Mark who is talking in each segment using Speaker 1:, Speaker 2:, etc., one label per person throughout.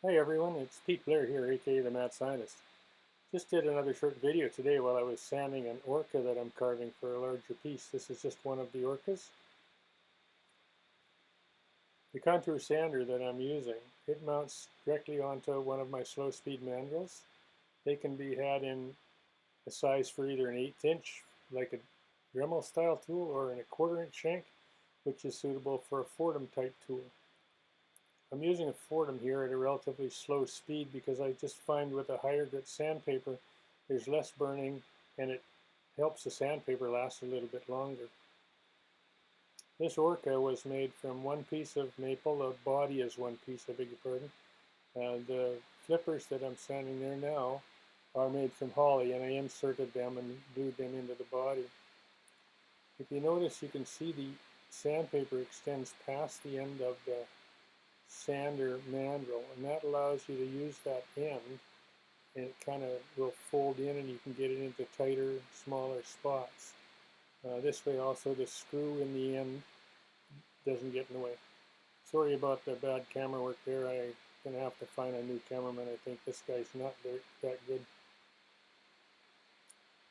Speaker 1: Hi everyone, it's Pete Blair here, aka the Mad Scientist. Just did another short video today while I was sanding an orca that I'm carving for a larger piece. This is just one of the orcas. The contour sander that I'm using, it mounts directly onto one of my slow speed mandrels. They can be had in a size for either an 1/8 inch, like a Dremel style tool, or in a 1/4 inch shank, which is suitable for a Fordham type tool. I'm using a Fordham here at a relatively slow speed because I just find with a higher grit sandpaper there's less burning and it helps the sandpaper last a little bit longer. This orca was made from one piece of maple. The body is one piece, I beg your pardon. The flippers that I'm sanding there now are made from holly, and I inserted them and glued them into the body. If you notice, you can see the sandpaper extends past the end of the sander mandrel, and that allows you to use that end, and it kind of will fold in and you can get it into tighter, smaller spots. This way also the screw in the end doesn't get in the way. Sorry about the bad camera work there. I'm going to have to find a new cameraman. I think this guy's not that good.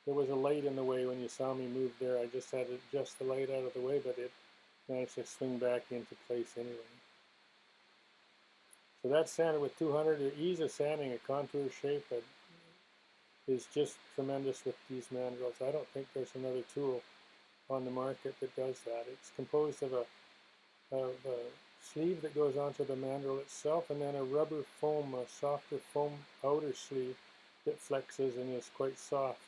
Speaker 1: There was a light in the way when you saw me move there. I just had to adjust the light out of the way, but it managed to swing back into place anyway. So that's sanded with 200. The ease of sanding a contour shape is just tremendous with these mandrels. I don't think there's another tool on the market that does that. It's composed of a sleeve that goes onto the mandrel itself, and then a rubber foam, a softer foam outer sleeve that flexes and is quite soft.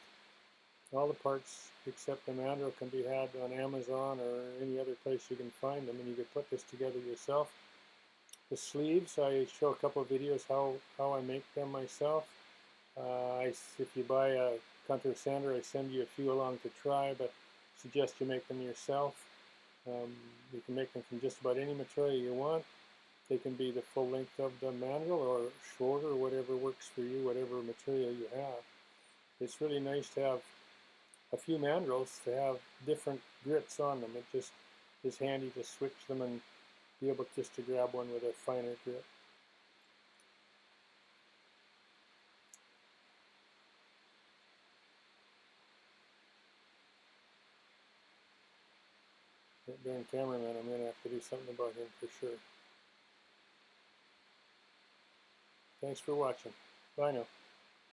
Speaker 1: All the parts except the mandrel can be had on Amazon or any other place you can find them, and you can put this together yourself. The sleeves, I show a couple of videos how I make them myself. If you buy a contour sander, I send you a few along to try, but suggest you make them yourself. You can make them from just about any material you want. They can be the full length of the mandrel or shorter, whatever works for you, whatever material you have. It's really nice to have a few mandrels to have different grits on them. It just is handy to switch them and be able just to grab one with a finer grit. That darn cameraman, I'm going to have to do something about him for sure. Thanks for watching. Bye now.